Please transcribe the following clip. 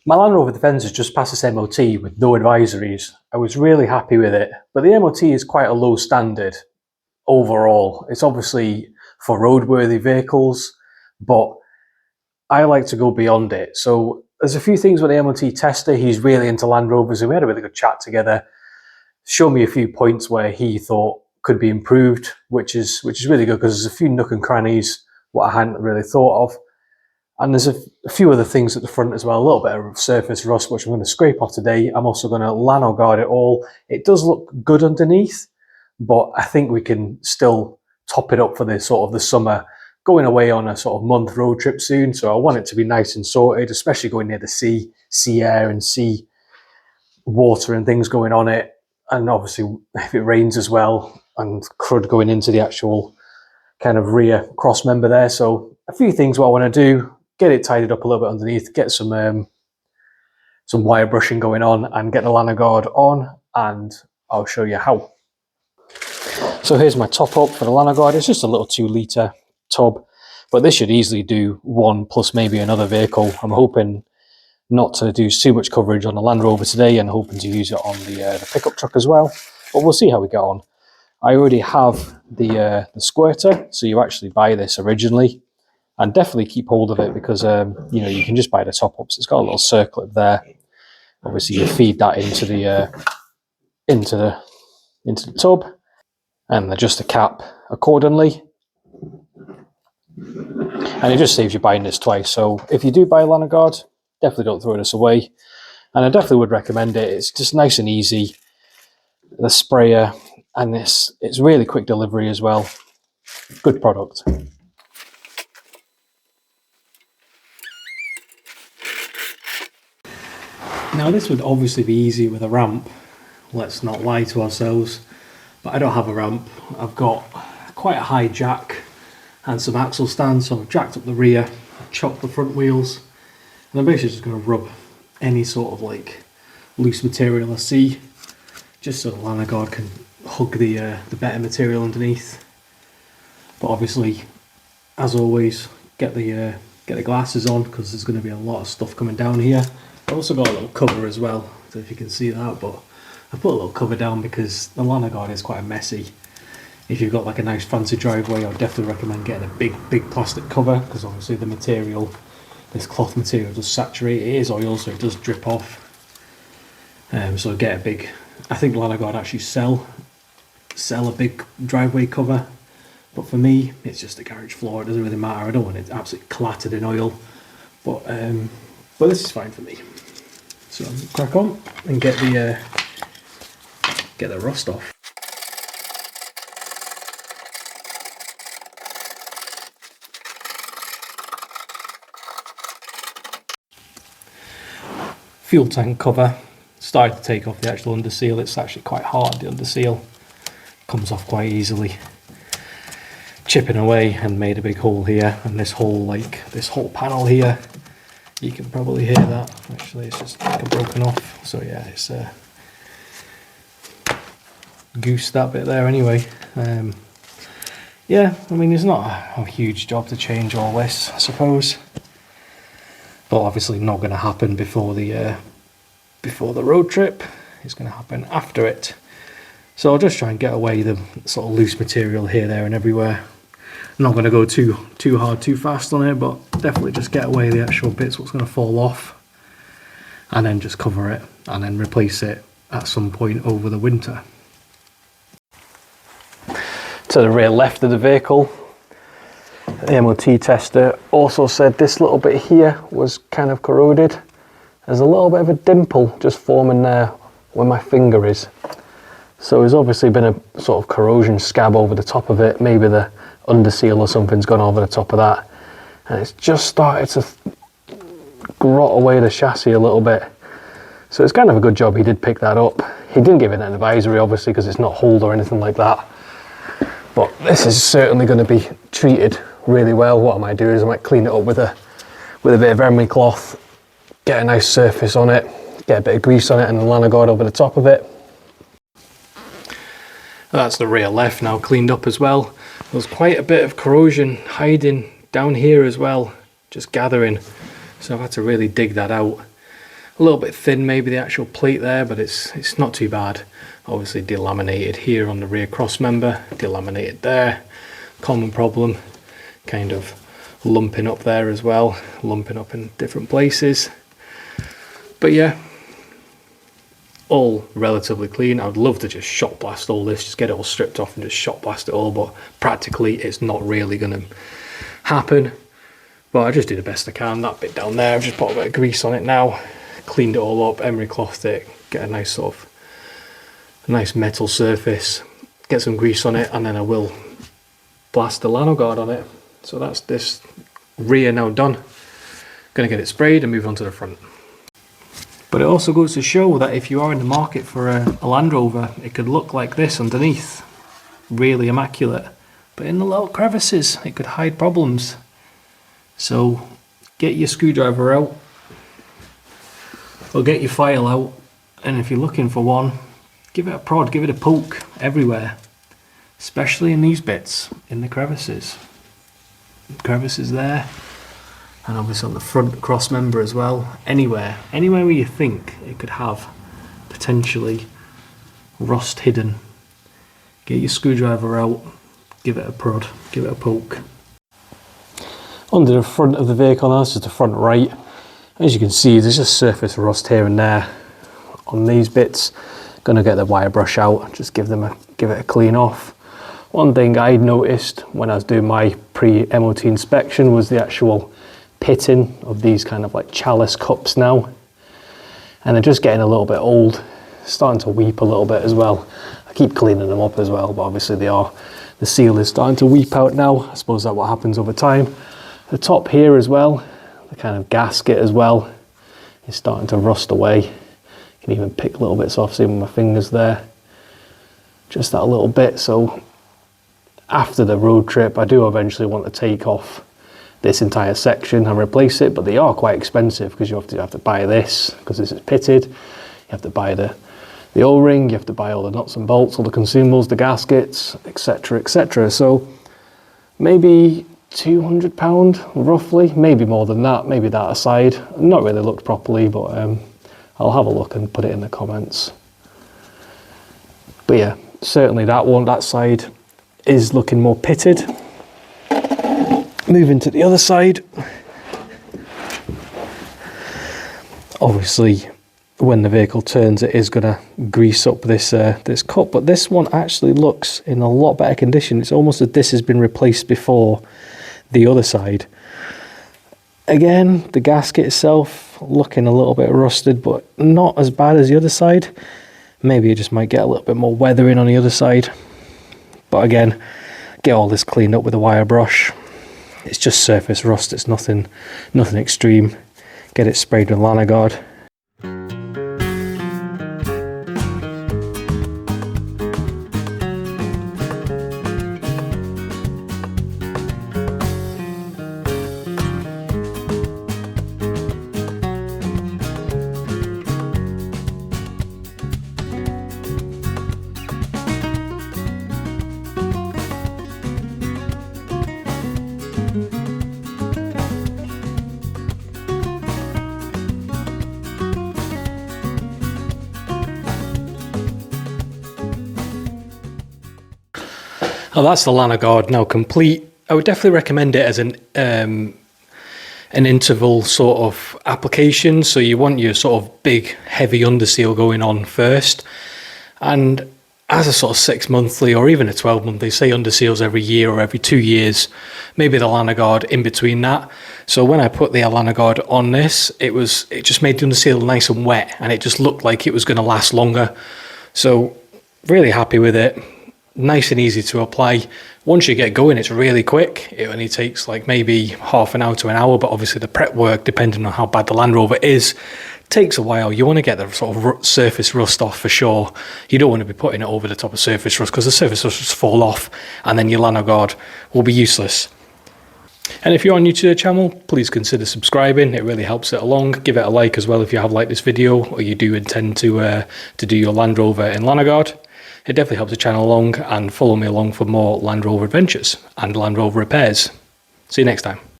My Land Rover Defender's just passed its MOT with no advisories. I was really happy with it, but the MOT is quite a low standard overall. It's obviously for roadworthy vehicles, but I like to go beyond it. So there's a few things with the MOT tester. He's really into Land Rovers, and we had a really good chat together. Show me a few points where he thought could be improved, which is really good, because there's a few nook and crannies what I hadn't really thought of. And there's a few other things at the front as well, a little bit of surface rust, which I'm going to scrape off today. I'm also going to Lanoguard it all. It does look good underneath, but I think we can still top it up for the sort of the summer, going away on a sort of month road trip soon. So I want it to be nice and sorted, especially going near the sea air and sea water and things going on it. And obviously if it rains as well, and crud going into the actual kind of rear cross member there. So a few things what I want to do: get it tidied up a little bit underneath, get some wire brushing going on, and get the Lanoguard on, and I'll show you how. So here's my top up for the Lanoguard. It's just a little 2 litre tub, but this should easily do one plus maybe another vehicle. I'm hoping not to do too much coverage on the Land Rover today, and hoping to use it on the pickup truck as well, but we'll see how we get on. I already have the squirter, so you actually buy this originally, and definitely keep hold of it, because you know, you can just buy the top ups. It's got a little circlet there. Obviously you feed that into the tub and adjust the cap accordingly, and it just saves you buying this twice. So if you do buy a Lanoguard, definitely don't throw this away, and I definitely would recommend it. It's just nice and easy, the sprayer, and it's really quick delivery as well. Good product. Now this would obviously be easy with a ramp, let's not lie to ourselves, but I don't have a ramp. I've got quite a high jack and some axle stands, so I've jacked up the rear, chopped the front wheels, and I'm basically just going to rub any sort of like loose material I see, just so the Lanoguard can hug the better material underneath. But obviously, as always, get the glasses on, because there's going to be a lot of stuff coming down here. I've also got a little cover as well, I don't know if you can see that, but I put a little cover down because the Lanoguard is quite messy. If you've got like a nice fancy driveway, I would definitely recommend getting a big plastic cover, because obviously the material, this cloth material, does saturate. It is oil, so it does drip off. So get a big, I think Lanoguard actually sell a big driveway cover, but for me it's just a garage floor. It doesn't really matter. I don't want it absolutely clattered in oil, but this is fine for me. So I'll crack on and get the rust off. Fuel tank cover. Started to take off the actual underseal. It's actually quite hard, the underseal. Comes off quite easily. Chipping away, and made a big hole here, and this whole panel here, you can probably hear that. Actually, it's just like broken off. So yeah, it's goose that bit there anyway. Yeah, I mean, it's not a huge job to change all this, I suppose, but obviously not going to happen before the road trip. It's going to happen after it. So I'll just try and get away the sort of loose material here, there and everywhere. I'm not going to go too hard, too fast on it, but definitely just get away the actual bits what's going to fall off, and then just cover it, and then replace it at some point over the winter. To the rear left of the vehicle, the MOT tester also said this little bit here was kind of corroded. There's a little bit of a dimple just forming there where my finger is. So there's obviously been a sort of corrosion scab over the top of it. Maybe the underseal or something's gone over the top of that, and it's just started to grot away the chassis a little bit. So it's kind of a good job he did pick that up. He didn't give it an advisory, obviously, because it's not holed or anything like that, but this is certainly going to be treated really well. What I might do is I might clean it up with a bit of emery cloth, get a nice surface on it, get a bit of grease on it, and the Lanoguard over the top of it. That's the rear left now cleaned up as well. There's quite a bit of corrosion hiding down here as well, just gathering. So I've had to really dig that out. A little bit thin maybe the actual plate there, but it's not too bad. Obviously delaminated here on the rear cross member, delaminated there. Common problem, kind of lumping up there as well, lumping up in different places. But yeah, all relatively clean. I would love to just shot blast all this, just get it all stripped off and just shot blast it all, but practically it's not really going to happen. But I just do the best I can. That bit down there, I've just put a bit of grease on it now, cleaned it all up, emery clothed it, get a nice sort of nice metal surface, get some grease on it, and then I will blast the Lanoguard on it. So that's this rear now done. Gonna get it sprayed and move on to the front. But it also goes to show that if you are in the market for a Land Rover, it could look like this underneath, really immaculate, but in the little crevices it could hide problems. So get your screwdriver out or get your file out, and if you're looking for one, give it a prod, give it a poke everywhere, especially in these bits, in the crevices. Crevices there, and obviously on the front cross member as well. Anywhere where you think it could have potentially rust hidden, get your screwdriver out, give it a prod, give it a poke. Under the front of the vehicle now, this is the front right. As you can see, there's just surface rust here and there on these bits. Gonna get the wire brush out, just give it a clean off. One thing I noticed when I was doing my pre-MOT inspection was the actual pitting of these kind of like chalice cups now, and they're just getting a little bit old, starting to weep a little bit as well. I keep cleaning them up as well, but obviously the seal is starting to weep out now. I suppose that's what happens over time. The top here as well, the kind of gasket as well, is starting to rust away. You can even pick little bits off, see with my fingers there, just that little bit. So after the road trip, I do eventually want to take off this entire section and replace it, but they are quite expensive because you have to buy this because this is pitted. You have to buy the O-ring, you have to buy all the nuts and bolts, all the consumables, the gaskets, etc, etc. So maybe £200 roughly, maybe more than that, maybe that aside. I've not really looked properly, but I'll have a look and put it in the comments. But yeah, certainly that side is looking more pitted. Moving to the other side. Obviously, when the vehicle turns, it is going to grease up this cup, but this one actually looks in a lot better condition. It's almost as this has been replaced before the other side. Again, the gasket itself looking a little bit rusted, but not as bad as the other side. Maybe it just might get a little bit more weathering on the other side. But again, get all this cleaned up with a wire brush. It's just surface rust, it's nothing extreme. Get it sprayed with Lanoguard. Oh, that's the Lanoguard now complete. I would definitely recommend it as an interval sort of application. So you want your sort of big heavy underseal going on first, and as a sort of 6 monthly or even a 12 monthly, say underseals every year or every 2 years, maybe the Lanoguard in between that. So when I put the Lanoguard on this, it just made the underseal nice and wet, and it just looked like it was going to last longer. So really happy with it. Nice and easy to apply. Once you get going, it's really quick. It only takes like maybe half an hour to an hour, but obviously the prep work, depending on how bad the Land Rover is, takes a while. You want to get the sort of surface rust off for sure. You don't want to be putting it over the top of surface rust because the surface rust will just fall off and then your Lanoguard will be useless. And if you are new to the channel, please consider subscribing. It really helps it along. Give it a like as well if you have liked this video or you do intend to do your Land Rover in Lanoguard. It definitely helps the channel along, and follow me along for more Land Rover adventures and Land Rover repairs. See you next time.